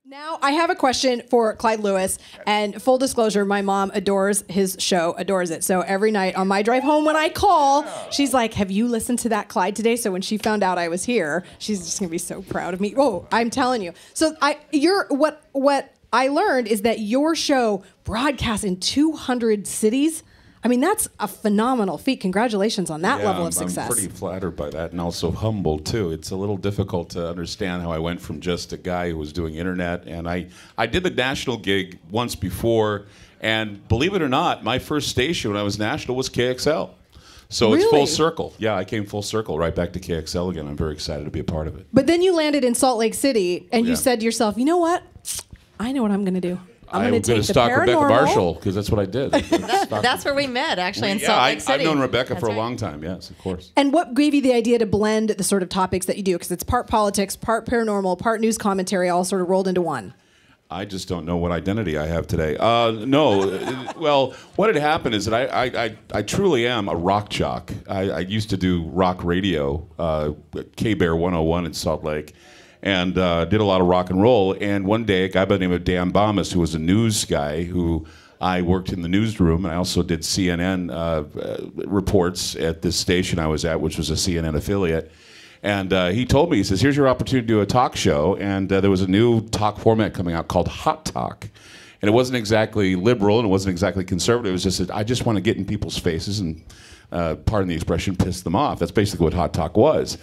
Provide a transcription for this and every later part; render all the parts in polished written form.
Now, I have a question for Clyde Lewis, and full disclosure, my mom adores his show, adores it. So every night on my drive home when I call, she's like, have you listened to that Clyde today? So when she found out I was here, she's just gonna be so proud of me. Oh, I'm telling you. So what I learned is that your show broadcasts in 200 cities. I mean, that's a phenomenal feat. Congratulations on that level of success. I'm pretty flattered by that and also humbled, too. It's a little difficult to understand how I went from just a guy who was doing internet. And I did the national gig once before. And believe it or not, my first station when I was national was KXL. So Really? It's full circle. Yeah, I came full circle right back to KXL again. I'm very excited to be a part of it. But then you landed in Salt Lake City, and you Yeah. said to yourself, you know what? I know what I'm going to do. I'm going to take the stalk Rebecca paranormal. Marshall, because that's what I did. That's where we met, actually, in Salt Lake City. I've known Rebecca That's for a right. long time, yes, of course. And what gave you the idea to blend the sort of topics that you do? Because it's part politics, part paranormal, part news commentary, all sort of rolled into one. I just don't know what identity I have today. No, well, what had happened is that I truly am a rock jock. I used to do rock radio, K-Bear 101 in Salt Lake, and did a lot of rock and roll. And one day, a guy by the name of Dan Bomas, who was a news guy, who I worked in the newsroom, and I also did CNN reports at this station I was at, which was a CNN affiliate. And he told me, he says, here's your opportunity to do a talk show. And there was a new talk format coming out called Hot Talk. And it wasn't exactly liberal, and it wasn't exactly conservative. It was just that I just want to get in people's faces and, pardon the expression, piss them off. That's basically what Hot Talk was.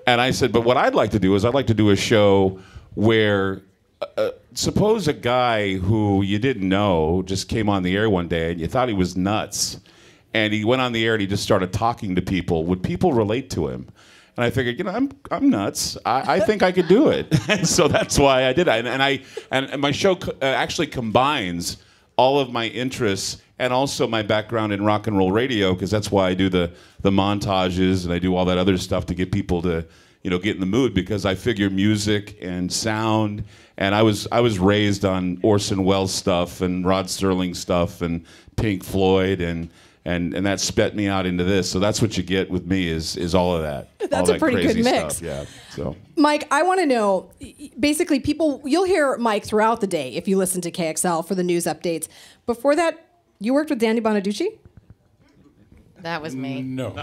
And I said, but what I'd like to do is I'd like to do a show where, suppose a guy who you didn't know just came on the air one day and you thought he was nuts. And he went on the air and he just started talking to people. Would people relate to him? And I figured, you know, I'm nuts. I think I could do it. And so that's why I did it. And my show actually combines all of my interests and also my background in rock and roll radio, because that's why I do the montages and I do all that other stuff to get people to, you know, get in the mood, because I figure music and sound, and I was raised on Orson Welles stuff and Rod Serling stuff and Pink Floyd, and that sped me out into this. So that's what you get with me is all of that. That's all a pretty crazy good mix. Stuff. Yeah. So Mike, I want to know, basically you'll hear Mike throughout the day if you listen to KXL for the news updates. Before that, you worked with Danny Bonaducci? That was me. No.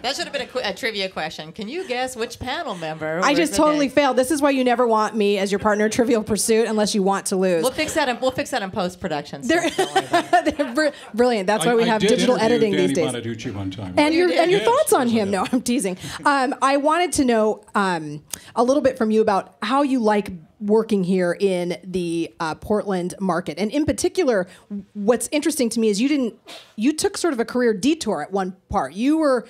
That should have been a trivia question. Can you guess which panel member? I just totally failed. This is why you never want me as your partner in Trivial Pursuit unless you want to lose. We'll fix that in post-production. So They're brilliant. That's why we have digital editing these days. I did Danny Bonaducci one time. And your Yes, thoughts on yes, I him? did. No, I'm teasing. I wanted to know a little bit from you about how you like working here in the Portland market, and in particular, what's interesting to me is you took sort of a career detour at one part. You were,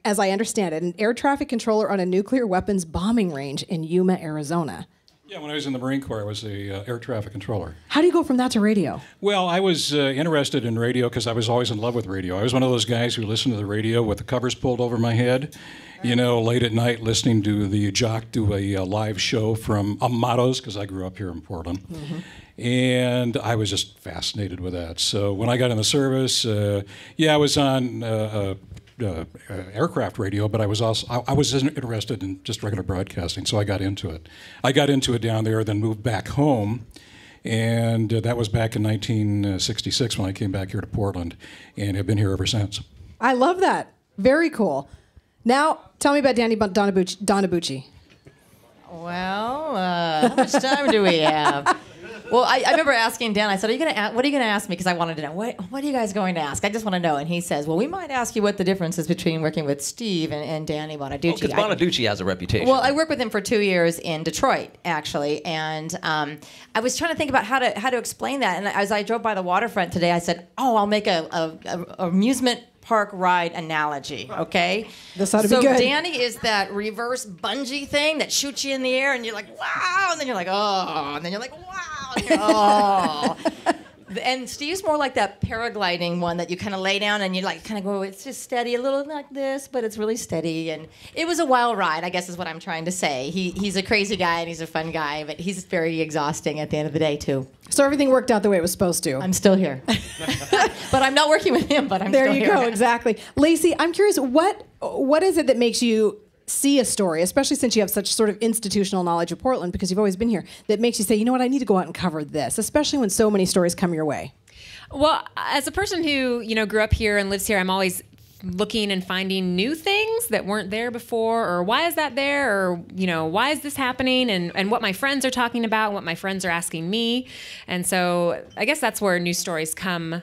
as I understand it, an air traffic controller on a nuclear weapons bombing range in Yuma, Arizona. Yeah, when I was in the Marine Corps, I was a air traffic controller. How do you go from that to radio? Well, I was interested in radio because I was always in love with radio. I was one of those guys who listened to the radio with the covers pulled over my head, you know, late at night listening to the jock do a live show from Amados, because I grew up here in Portland. Mm-hmm. And I was just fascinated with that. So when I got in the service, I was on aircraft radio, but I was interested in just regular broadcasting, so I got into it. I got into it down there, then moved back home, and that was back in 1966 when I came back here to Portland, and have been here ever since. I love that. Very cool. Now, tell me about Danny Bonaducci. Well, how much time do we have? Well, I remember asking Dan, I said, what are you going to ask me? Because I wanted to know, what are you guys going to ask? I just want to know. And he says, well, we might ask you what the difference is between working with Steve and Danny Bonaducci. Because Bonaducci has a reputation. Well, I worked with him for 2 years in Detroit, actually. And I was trying to think about how to explain that. And as I drove by the waterfront today, I said, I'll make a amusement park ride analogy, okay? This ought to be good. So Danny is that reverse bungee thing that shoots you in the air, and you're like, wow, and then you're like, oh, and then you're like, wow, and you're, oh. And Steve's more like that paragliding one that you kind of lay down and you like kind of go, it's just steady, a little like this, but it's really steady. And it was a wild ride, I guess is what I'm trying to say. He's a crazy guy and he's a fun guy, but he's very exhausting at the end of the day, too. So everything worked out the way it was supposed to. I'm still here. But I'm not working with him, but I'm there still here. There you go, exactly. Lacey, I'm curious, what is it that makes you see a story, especially since you have such sort of institutional knowledge of Portland because you've always been here, that makes you say, you know what, I need to go out and cover this, especially when so many stories come your way? Well, as a person who, grew up here and lives here, I'm always looking and finding new things that weren't there before, or why is that there, or why is this happening, and what my friends are talking about, what my friends are asking me. And so I guess that's where news stories come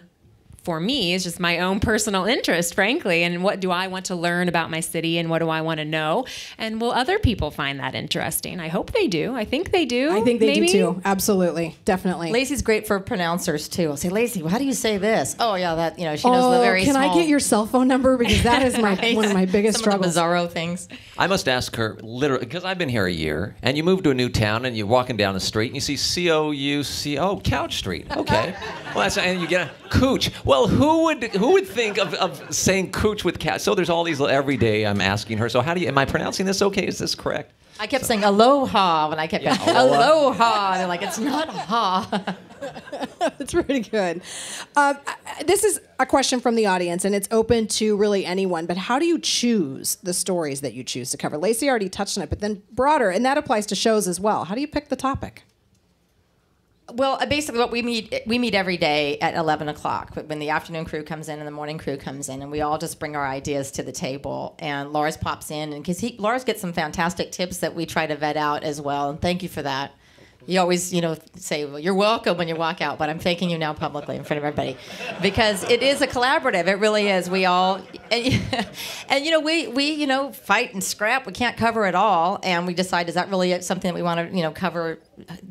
for me, is just my own personal interest, frankly, and what do I want to learn about my city, and what do I want to know, and will other people find that interesting? I hope they do. I think they do. I think they do too. Absolutely. Definitely. Lacey's great for pronouncers too. I'll say, Lacey, how do you say this? Oh yeah, that, she knows the very can small... I get your cell phone number? Because that is right? one of my biggest Some struggles. Of the bizarro things. I must ask her, literally, because I've been here a year, and you move to a new town, and you're walking down the street, and you see C-O-U-C-O, Couch Street. Okay. Well, and you get a Cooch. Well, who would think of saying Cooch with cat? So there's all these, every day I'm asking her, so am I pronouncing this okay? Is this correct? I kept saying aloha when I kept going, aloha. And they're like, it's not ha. That's pretty good. This is a question from the audience, and it's open to really anyone, but how do you choose the stories that you choose to cover? Lacey already touched on it, but then broader, and that applies to shows as well. How do you pick the topic? Well, basically, what we meet every day at 11 o'clock when the afternoon crew comes in and the morning crew comes in, and we all just bring our ideas to the table. And Lars pops in, and because Lars gets some fantastic tips that we try to vet out as well. And thank you for that. You always, say, well, you're welcome when you walk out, but I'm thanking you now publicly in front of everybody, because it is a collaborative. It really is. We all, and we fight and scrap. We can't cover it all, and we decide, is that really something that we want to, cover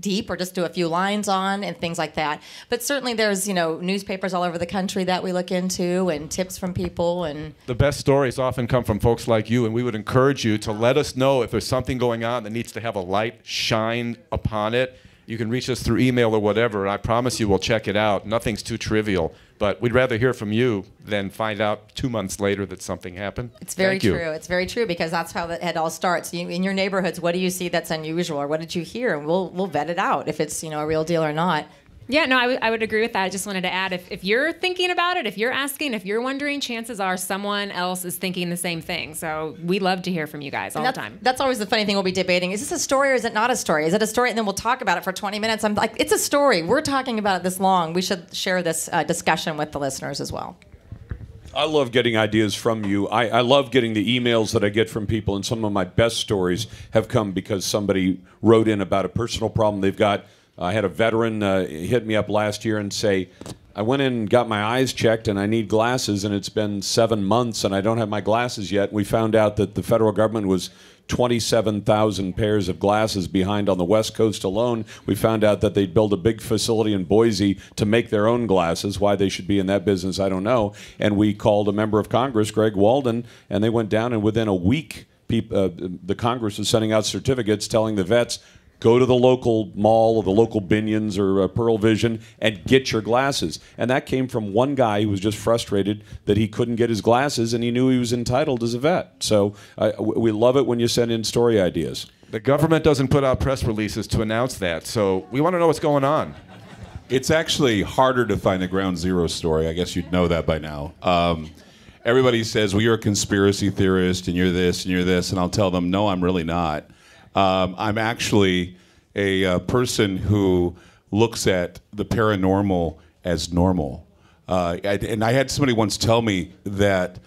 deep, or just do a few lines on and things like that. But certainly there's, newspapers all over the country that we look into, and tips from people. And the best stories often come from folks like you, and we would encourage you to let us know if there's something going on that needs to have a light shined upon it. You can reach us through email or whatever, and I promise you we'll check it out. Nothing's too trivial, but we'd rather hear from you than find out 2 months later that something happened. It's very true. It's very true, because that's how it all starts. In your neighborhoods, what do you see that's unusual, or what did you hear? And we'll vet it out if it's a real deal or not. Yeah, no, I would agree with that. I just wanted to add, if you're thinking about it, if you're asking, if you're wondering, chances are someone else is thinking the same thing. So we love to hear from you guys all the time. That's always the funny thing we'll be debating. Is this a story or is it not a story? Is it a story? And then we'll talk about it for 20 minutes. I'm like, it's a story. We're talking about it this long. We should share this discussion with the listeners as well. I love getting ideas from you. I love getting the emails that I get from people, and some of my best stories have come because somebody wrote in about a personal problem they've got. I had a veteran hit me up last year and say, I went in and got my eyes checked and I need glasses, and it's been 7 months and I don't have my glasses yet. We found out that the federal government was 27,000 pairs of glasses behind on the West Coast alone. We found out that they'd build a big facility in Boise to make their own glasses. Why they should be in that business, I don't know. And we called a member of Congress, Greg Walden, and they went down, and within a week, the Congress was sending out certificates telling the vets, go to the local mall or the local Binions or Pearl Vision and get your glasses. And that came from one guy who was just frustrated that he couldn't get his glasses, and he knew he was entitled as a vet. So we love it when you send in story ideas. The government doesn't put out press releases to announce that, so we want to know what's going on. It's actually harder to find a ground zero story. I guess you'd know that by now. Everybody says, well, you're a conspiracy theorist, and you're this, and you're this, and I'll tell them, no, I'm really not. I'm actually a person who looks at the paranormal as normal. And I had somebody once tell me that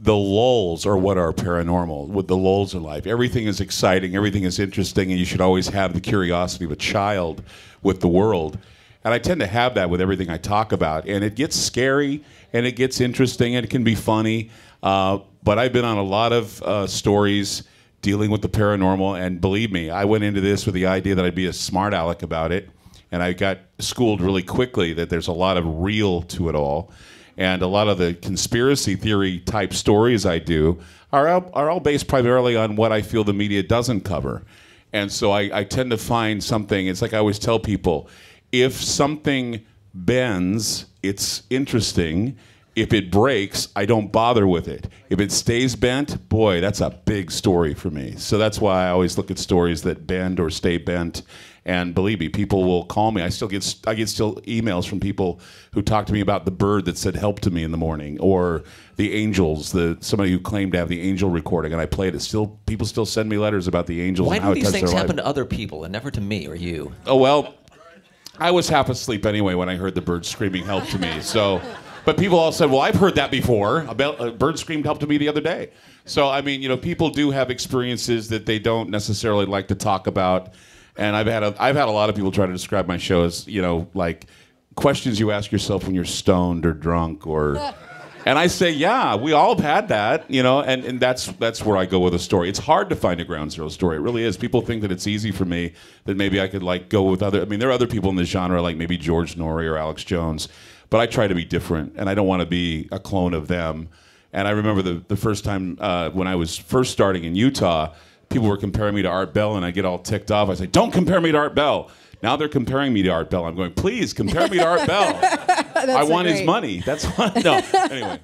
the lulls are what are paranormal, what the lulls in life. Everything is exciting, everything is interesting, and you should always have the curiosity of a child with the world. And I tend to have that with everything I talk about. And it gets scary, and it gets interesting, and it can be funny. But I've been on a lot of stories dealing with the paranormal, and believe me, I went into this with the idea that I'd be a smart aleck about it, and I got schooled really quickly that there's a lot of real to it all, and a lot of the conspiracy theory type stories I do are all based primarily on what I feel the media doesn't cover. And so I tend to find something, it's like I always tell people, if something bends, it's interesting. If it breaks, I don't bother with it. If it stays bent, boy, that's a big story for me. So that's why I always look at stories that bend or stay bent. And believe me, people will call me. I get still emails from people who talk to me about the bird that said help to me in the morning, or the angels, somebody who claimed to have the angel recording, and I played it. People still send me letters about the angels. Why and how do it these touched things their happen life. to other people and never to me or you? Oh, well, I was half asleep anyway when I heard the bird screaming help to me. So, but people all said, well, I've heard that before. A bird screamed help to me the other day. So, I mean, people do have experiences that they don't necessarily like to talk about. And I've had a lot of people try to describe my show as, like questions you ask yourself when you're stoned or drunk, and I say, yeah, we all have had that, and that's where I go with a story. It's hard to find a ground zero story. It really is. People think that it's easy for me, that maybe I could go with there are other people in this genre, like maybe George Norrie or Alex Jones, but I try to be different, and I don't want to be a clone of them. And I remember the first time when I was first starting in Utah, people were comparing me to Art Bell, and I get all ticked off. I say, don't compare me to Art Bell. Now they're comparing me to Art Bell. I'm going, please compare me to Art Bell. I want his money. That's what. No. Anyway.